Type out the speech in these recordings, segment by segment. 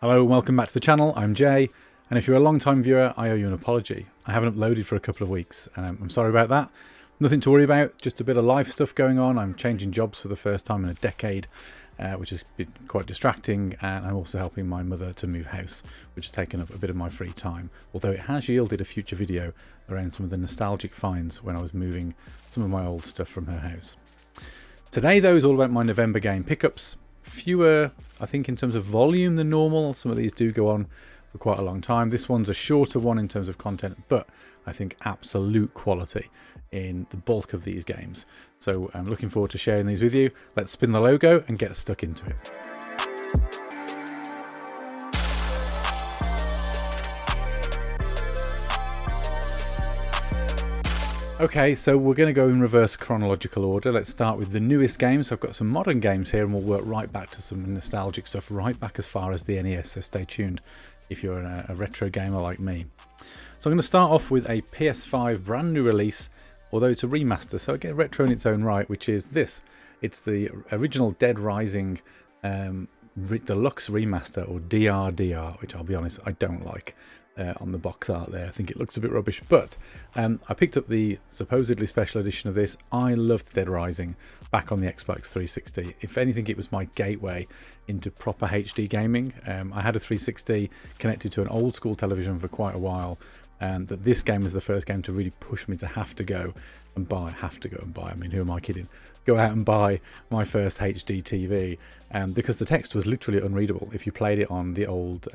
Hello and welcome back to the channel. I'm Jay, and if you're a long-time viewer, I owe you an apology. I haven't uploaded for a couple of weeks, and I'm sorry about that. Nothing to worry about, just a bit of life stuff going on. I'm changing jobs for the first time in a decade, which has been quite distracting, and I'm also helping my mother to move house, which has taken up a bit of my free time, although it has yielded a future video around some of the nostalgic finds when I was moving some of my old stuff from her house. Today though is all about my November game pickups. Fewer, I think, in terms of volume than normal. Some of these do go on for quite a long time. This one's a shorter one in terms of content, but I think absolute quality in the bulk of these games. So I'm looking forward to sharing these with you. Let's spin the logo and get stuck into it. Okay, so we're going to go in reverse chronological order. Let's start with the newest games. So I've got some modern games here, and we'll work right back to some nostalgic stuff, right back as far as the NES, so stay tuned if you're a retro gamer like me. So I'm going to start off with a PS5 brand new release, although it's a remaster, so again retro in its own right, which is this. It's the original Dead Rising Deluxe Remaster, or DRDR, which I'll be honest, I don't like. On the box art there, I think it looks a bit rubbish, but I picked up the supposedly special edition of this. I loved Dead Rising back on the Xbox 360. If anything, it was my gateway into proper HD gaming. I had a 360 connected to an old school television for quite a while, and that this game was the first game to really push me to have to go and buy. I mean, who am I kidding? Go out and buy my first HD TV, because the text was literally unreadable if you played it on the old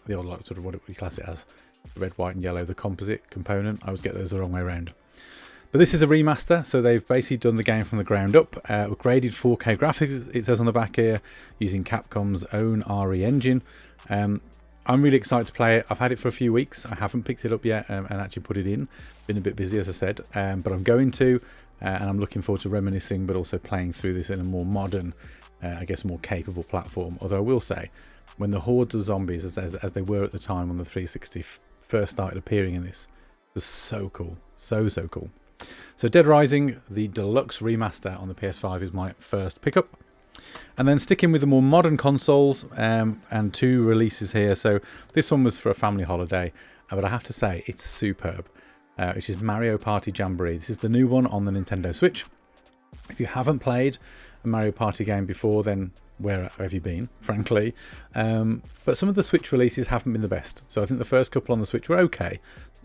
like, sort of what we class it as, red, white and yellow, the composite component. I always get those the wrong way around. But this is a remaster, so they've basically done the game from the ground up. Upgraded 4K graphics, it says on the back here, using Capcom's own RE engine. I'm really excited to play it. I've had it for a few weeks. I haven't picked it up yet and actually put it in. Been a bit busy, as I said, but I'm going to, and I'm looking forward to reminiscing, but also playing through this in a more modern, I guess more capable platform. Although I will say, when the hordes of zombies, as they were at the time on the 360, first started appearing in this, it was so cool. So cool. So Dead Rising, the deluxe remaster on the PS5 is my first pickup. And then sticking with the more modern consoles, and two releases here. So this one was for a family holiday, but I have to say it's superb, which is Mario Party Jamboree. This is the new one on the Nintendo Switch. If you haven't played a Mario Party game before, then where have you been, frankly? But some of the Switch releases haven't been the best. So I think the first couple on the Switch were okay.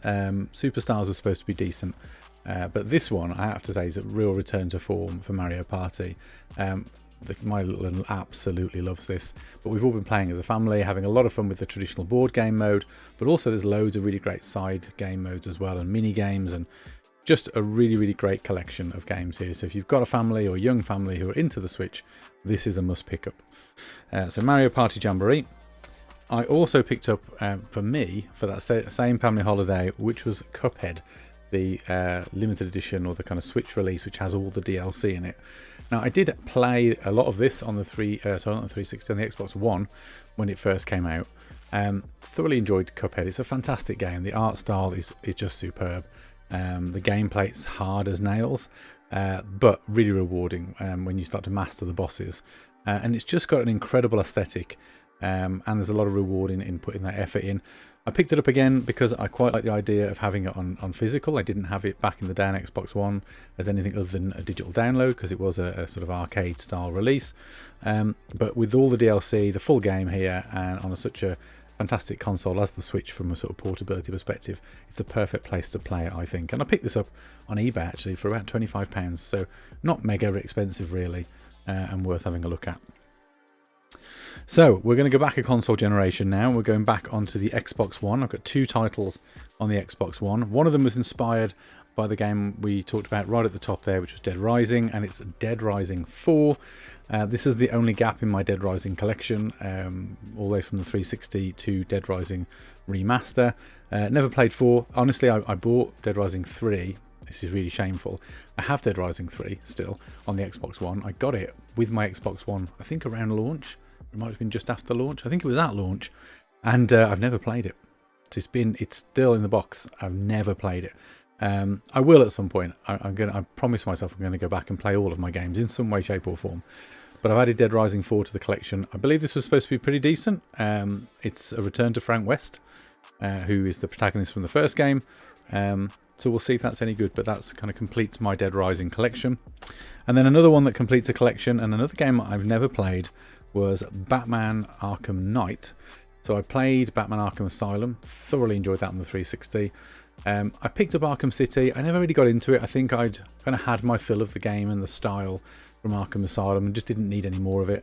Superstars was supposed to be decent. But this one, I have to say, is a real return to form for Mario Party. My little absolutely loves this. But we've all been playing as a family, having a lot of fun with the traditional board game mode. But also there's loads of really great side game modes as well, and mini games, and just a really great collection of games here. So if you've got a family or a young family who are into the Switch, this is a must pick up. So Mario Party Jamboree. I also picked up, for me, for that same family holiday, which was Cuphead, the limited edition, or the kind of Switch release, which has all the DLC in it. Now I did play a lot of this on the 360, on the Xbox One when it first came out. Thoroughly enjoyed Cuphead. It's a fantastic game. The art style is just superb. The gameplay's hard as nails, but really rewarding when you start to master the bosses. And it's just got an incredible aesthetic, and there's a lot of reward in putting that effort in. I picked it up again because I quite like the idea of having it on physical. I didn't have it back in the day on Xbox One as anything other than a digital download, because it was a sort of arcade style release. But with all the DLC, the full game here, and on such a fantastic console as the Switch from a sort of portability perspective, it's a perfect place to play it, I think. And I picked this up on eBay actually for about £25, so not mega expensive really, and worth having a look at. So we're going to go back a console generation now. We're going back onto the Xbox One. I've got two titles on the Xbox One. One of them was inspired by the game we talked about right at the top there, which was Dead Rising, and it's Dead Rising 4. This is the only gap in my Dead Rising collection, all the way from the 360 to Dead Rising Remaster. Never played 4. Honestly, I bought Dead Rising 3. This is really shameful. I have Dead Rising 3 still on the Xbox One. I got it with my Xbox One, I think around launch. It might have been just after launch. I think it was at launch. And I've never played it. It's still in the box. I've never played it. I will at some point. I promise myself I'm going to go back and play all of my games in some way, shape or form. But I've added Dead Rising 4 to the collection. I believe this was supposed to be pretty decent. It's a return to Frank West, who is the protagonist from the first game. So we'll see if that's any good, but that's kind of completes my Dead Rising collection. And then another one that completes a collection, and another game I've never played, was Batman Arkham Knight. So I played Batman Arkham Asylum, thoroughly enjoyed that on the 360. I picked up Arkham City. I never really got into it. I think I'd kind of had my fill of the game and the style from Arkham Asylum and just didn't need any more of it.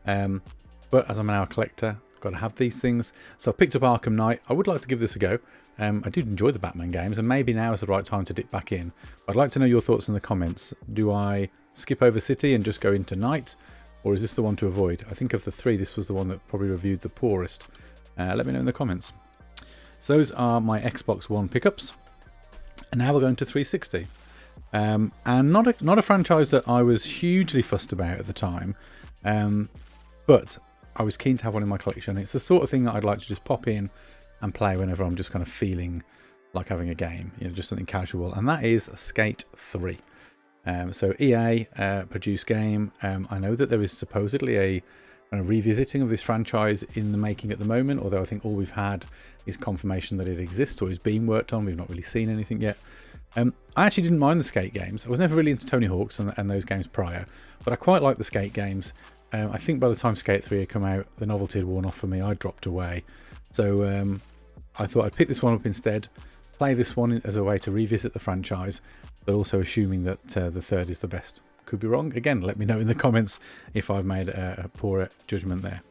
But as I'm now a collector, I've got to have these things. So I picked up Arkham Knight. I would like to give this a go. I did enjoy the Batman games, and maybe now is the right time to dip back in. I'd like to know your thoughts in the comments. Do I skip over City and just go into Knight, or is this the one to avoid? I think of the three, this was the one that probably reviewed the poorest. Let me know in the comments. So those are my Xbox One pickups. And now we're going to 360. And not a franchise that I was hugely fussed about at the time, but I was keen to have one in my collection. It's the sort of thing that I'd like to just pop in and play whenever I'm just kind of feeling like having a game, just something casual. And that is Skate 3. So EA produced game. I know that there is supposedly a revisiting of this franchise in the making at the moment, although I think all we've had is confirmation that it exists or is being worked on. We've not really seen anything yet. I actually didn't mind the Skate games. I was never really into Tony Hawk's and those games prior, but I quite like the Skate games. I think by the time Skate 3 had come out, the novelty had worn off for me. I dropped away. So I thought I'd pick this one up instead, play this one as a way to revisit the franchise, but also assuming that the third is the best. Could be wrong. Again, let me know in the comments if I've made a poor judgment there.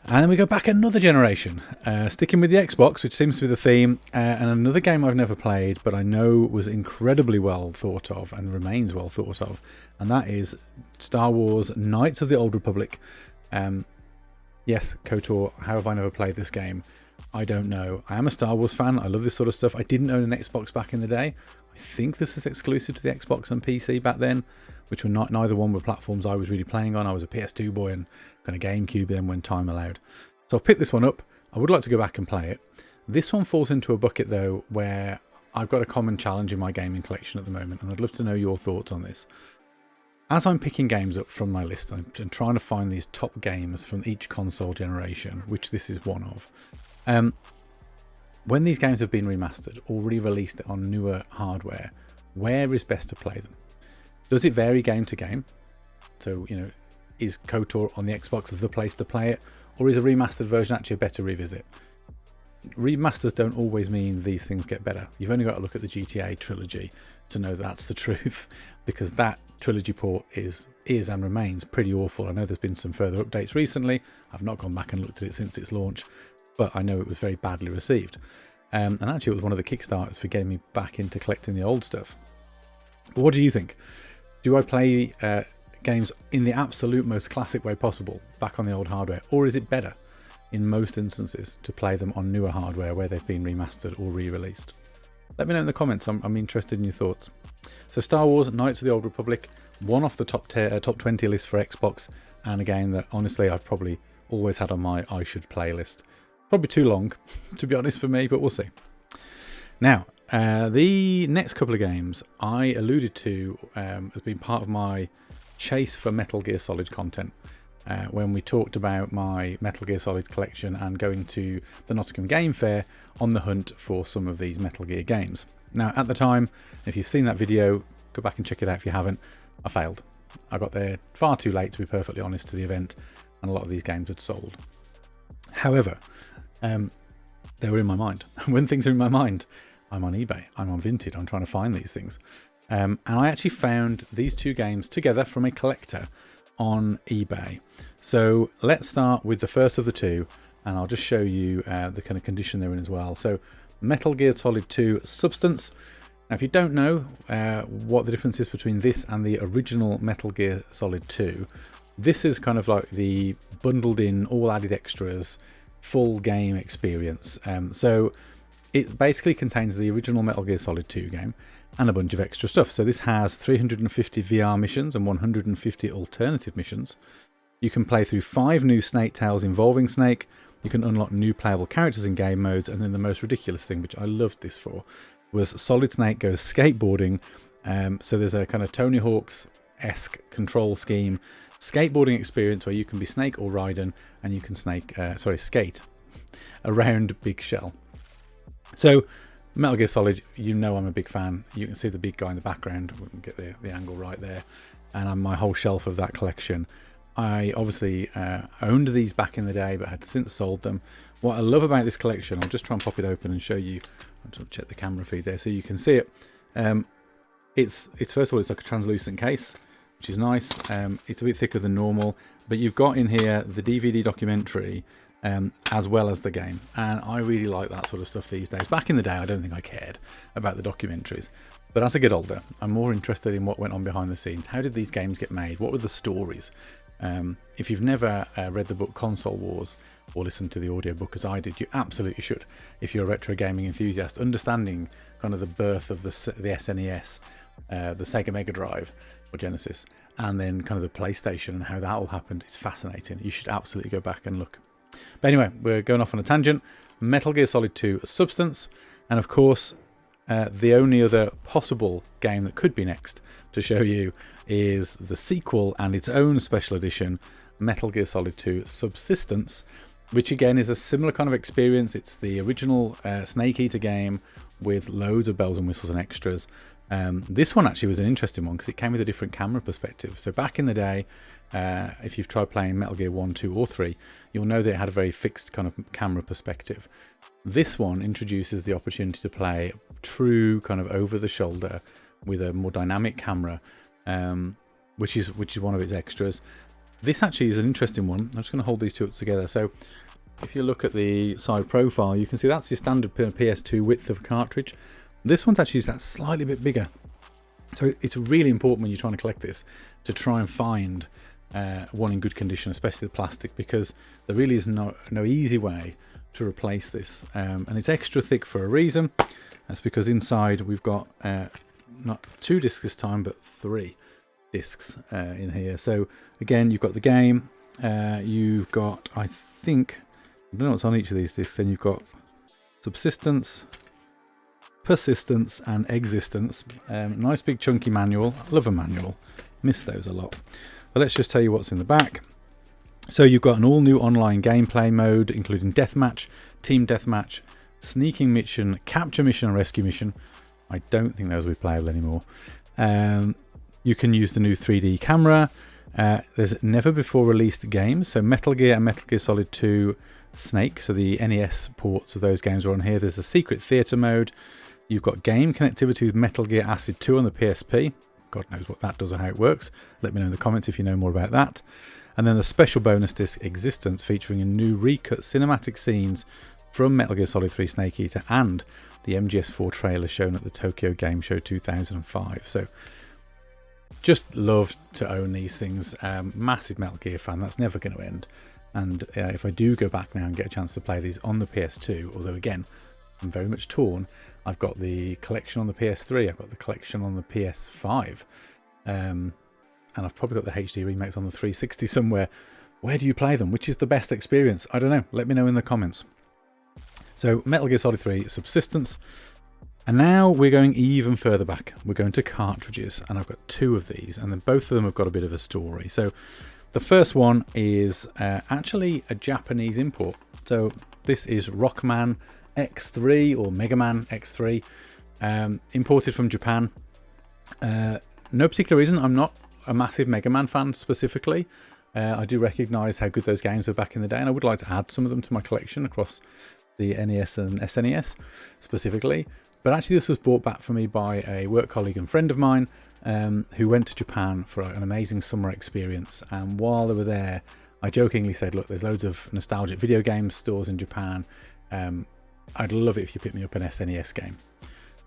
And then we go back another generation, sticking with the Xbox, which seems to be the theme, and another game I've never played, but I know was incredibly well thought of and remains well thought of, and that is Star Wars Knights of the Old Republic. Yes, KOTOR, how have I never played this game? I don't know. I am a Star Wars fan. I love this sort of stuff. I didn't own an Xbox back in the day. I think this was exclusive to the Xbox and PC back then, which were neither one were platforms I was really playing on. I was a PS2 boy and kind of GameCube then when time allowed. So I've picked this one up. I would like to go back and play it. This one falls into a bucket though where I've got a common challenge in my gaming collection at the moment, and I'd love to know your thoughts on this. As I'm picking games up from my list, I'm trying to find these top games from each console generation, which this is one of. When these games have been remastered or re-released on newer hardware, where is best to play them? Does it vary game to game? So, is KOTOR on the Xbox the place to play it, or is a remastered version actually a better revisit? Remasters don't always mean these things get better. You've only got to look at the GTA trilogy to know that's the truth, because that trilogy port is and remains pretty awful. I know there's been some further updates recently. I've not gone back and looked at it since its launch, but I know it was very badly received. And actually it was one of the Kickstarters for getting me back into collecting the old stuff. But what do you think? Do I play games in the absolute most classic way possible back on the old hardware, or is it better in most instances to play them on newer hardware where they've been remastered or re-released? Let me know in the comments. I'm interested in your thoughts. So Star Wars Knights of the Old Republic, one off the top 20 list for Xbox, and a game that honestly I've probably always had on my I should play list. Probably too long, to be honest, for me, but we'll see. Now, the next couple of games I alluded to as being part of my chase for Metal Gear Solid content when we talked about my Metal Gear Solid collection and going to the Nottingham Game Fair on the hunt for some of these Metal Gear games. Now, at the time, if you've seen that video, go back and check it out if you haven't. I failed. I got there far too late, to be perfectly honest, to the event, and a lot of these games had sold. However, they were in my mind. When things are in my mind, I'm on eBay, I'm on Vinted, I'm trying to find these things. And I actually found these two games together from a collector on eBay. So let's start with the first of the two, and I'll just show you the kind of condition they're in as well. So Metal Gear Solid 2 Substance. Now, if you don't know what the difference is between this and the original Metal Gear Solid 2, this is kind of like the bundled in, all added extras, full game experience. So it basically contains the original Metal Gear Solid 2 game and a bunch of extra stuff. So this has 350 VR missions and 150 alternative missions. You can play through 5 new Snake Tales involving Snake. You can unlock new playable characters in game modes, and then the most ridiculous thing, which I loved this for, was Solid Snake goes skateboarding. So there's a kind of Tony Hawk's esque control scheme, skateboarding experience where you can be Snake or Raiden and you can skate around Big Shell. So Metal Gear Solid, you know I'm a big fan. You can see the big guy in the background. We can get the angle right there. And on my whole shelf of that collection. I obviously owned these back in the day, but had since sold them. What I love about this collection, I'll just try and pop it open and show you. I'll just check the camera feed there so you can see it. It's first of all, it's like a translucent case, which is nice. It's a bit thicker than normal, but you've got in here the DVD documentary as well as the game, and I really like that sort of stuff these days. Back in the day, I don't think I cared about the documentaries, but as I get older, I'm more interested in what went on behind the scenes. How did these games get made? What were the stories? If you've never read the book Console Wars or listened to the audiobook as I did, you absolutely should. If you're a retro gaming enthusiast, understanding kind of the birth of the SNES, the Sega Mega Drive or Genesis, and then kind of the PlayStation and how that all happened, is fascinating. You should absolutely go back and look. But anyway, we're going off on a tangent. Metal Gear Solid 2 Substance, and of course the only other possible game that could be next to show you is the sequel and its own special edition, Metal Gear Solid 2 Subsistence, which again is a similar kind of experience. It's the original Snake Eater game with loads of bells and whistles and extras. This one actually was an interesting one because it came with a different camera perspective. So back in the day, if you've tried playing Metal Gear 1, 2 or 3, you'll know that it had a very fixed kind of camera perspective. This one introduces the opportunity to play true kind of over the shoulder with a more dynamic camera, which is one of its extras. This actually is an interesting one. I'm just going to hold these two up together. So if you look at the side profile, you can see that's your standard PS2 width of a cartridge. This one's actually that slightly bit bigger. So it's really important when you're trying to collect this to try and find one in good condition, especially the plastic, because there really is no easy way to replace this. And it's extra thick for a reason. That's because inside we've got not 2 discs this time, but 3 discs in here. So again, you've got the game, you've got, I think, I don't know what's on each of these discs. Then you've got Subsistence, Persistence and Existence. Nice big chunky manual. Love a manual, miss those a lot. But let's just tell you what's in the back. So you've got an all new online gameplay mode, including deathmatch, team deathmatch, sneaking mission, capture mission and rescue mission. I don't think those will be playable anymore. You can use the new 3D camera. There's never before released games, so Metal Gear and Metal Gear Solid 2 Snake, so the NES ports of those games are on here. There's a secret theatre mode. You've got game connectivity with Metal Gear Acid 2 on the PSP. God knows what that does or how it works. Let me know in the comments if you know more about that. And then the special bonus disc Existence, featuring a new recut cinematic scenes from Metal Gear Solid 3 Snake Eater and the MGS4 trailer shown at the Tokyo Game Show 2005. So just love to own these things. Massive Metal Gear fan. That's never going to end. And if I do go back now and get a chance to play these on the PS2, although again, I'm very much torn. I've got the collection on the PS3. I've got the collection on the PS5. And I've probably got the HD remakes on the 360 somewhere. Where do you play them? Which is the best experience? I don't know. Let me know in the comments. So Metal Gear Solid 3 Subsistence. And now we're going even further back. We're going to cartridges. And I've got 2 of these. And then both of them have got a bit of a story. So the first one is actually a Japanese import. So this is Rockman X3 or Mega Man X3. Imported from Japan. No particular reason. I'm not a massive Mega Man fan specifically. I do recognise how good those games were back in the day, and I would like to add some of them to my collection across the NES and SNES specifically. But actually this was brought back for me by a work colleague and friend of mine who went to Japan for an amazing summer experience. And while they were there, I jokingly said, look, there's loads of nostalgic video game stores in Japan. I'd love it if you pick me up an SNES game.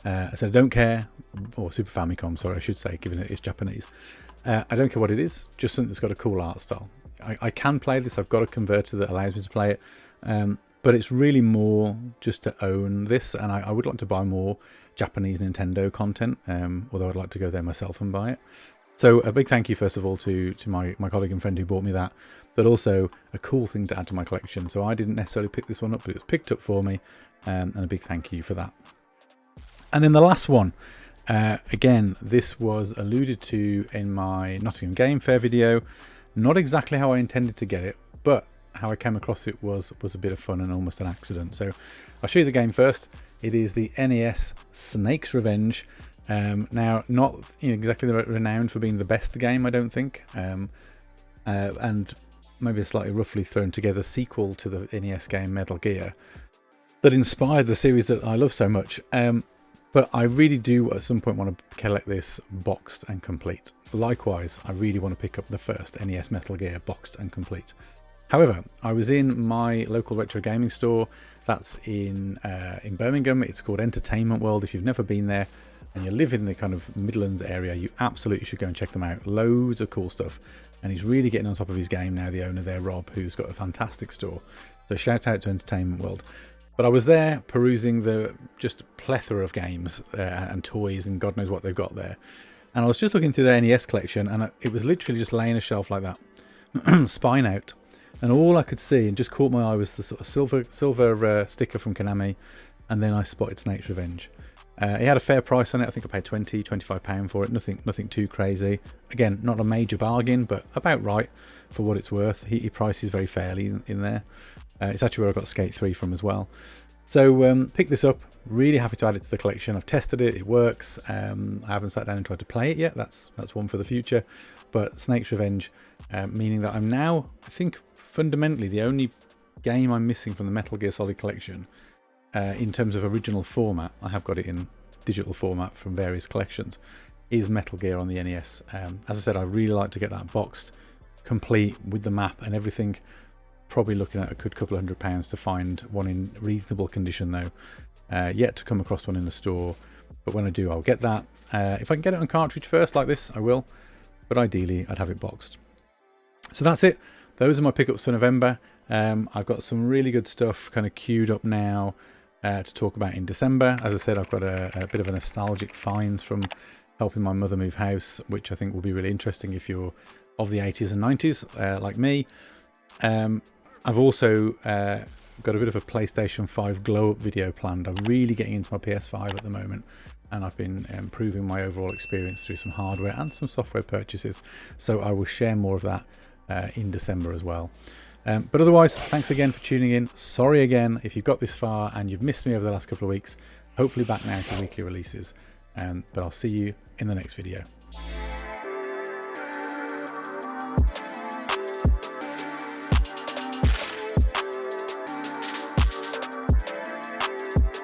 I said, I don't care, or Super Famicom, sorry, I should say, given it is Japanese. I don't care what it is, just something that's got a cool art style. I can play this, I've got a converter that allows me to play it, but it's really more just to own this, and I would like to buy more Japanese Nintendo content, although I'd like to go there myself and buy it. So a big thank you, first of all, to my colleague and friend who bought me that, but also a cool thing to add to my collection. So I didn't necessarily pick this one up, but it was picked up for me, and a big thank you for that. And then the last one, Again, this was alluded to in my Nottingham Game Fair video. Not exactly how I intended to get it, but how I came across it was a bit of fun and almost an accident. So I'll show you the game first. It is the NES Snake's Revenge. Now, not exactly renowned for being the best game, I don't think, and maybe a slightly roughly thrown together sequel to the NES game Metal Gear that inspired the series that I love so much. But I really do at some point want to collect this boxed and complete. Likewise, I really want to pick up the first NES Metal Gear boxed and complete. However, I was in my local retro gaming store. That's in Birmingham. It's called Entertainment World. If you've never been there and you live in the kind of Midlands area, you absolutely should go and check them out. Loads of cool stuff. And he's really getting on top of his game now, the owner there, Rob, who's got a fantastic store. So shout out to Entertainment World. But I was there perusing the just plethora of games and toys and God knows what they've got there. And I was just looking through their NES collection, and it was literally just laying a shelf like that, spine out. And all I could see and just caught my eye was the sort of silver sticker from Konami, and then I spotted Snake's Revenge. He had a fair price on it. I think I paid £25 for it. Nothing too crazy. Again, not a major bargain, but about right for what it's worth. He prices very fairly in there. It's actually where I got Skate 3 from as well. So pick this up. Really happy to add it to the collection. I've tested it. It works. I haven't sat down and tried to play it yet. That's one for the future. But Snake's Revenge, meaning that I'm now, I think, fundamentally the only game I'm missing from the Metal Gear Solid collection in terms of original format. I have got it in digital format from various collections. Is Metal Gear on the NES. As I said, I really like to get that boxed, complete with the map and everything. Probably looking at a good couple of £100 to find one in reasonable condition though. Yet to come across one in the store, but when I do, I'll get that. If I can get it on cartridge first like this, I will, but ideally I'd have it boxed. So that's it. Those are my pickups for November. I've got some really good stuff kind of queued up now to talk about in December. As I said, I've got a bit of a nostalgic finds from helping my mother move house, which I think will be really interesting if you're of the 80s and 90s like me. I've also got a bit of a PlayStation 5 glow up video planned. I'm really getting into my PS5 at the moment, and I've been improving my overall experience through some hardware and some software purchases. So I will share more of that in December as well. But otherwise, thanks again for tuning in. Sorry again if you've got this far and you've missed me over the last couple of weeks. Hopefully back now to weekly releases. But I'll see you in the next video.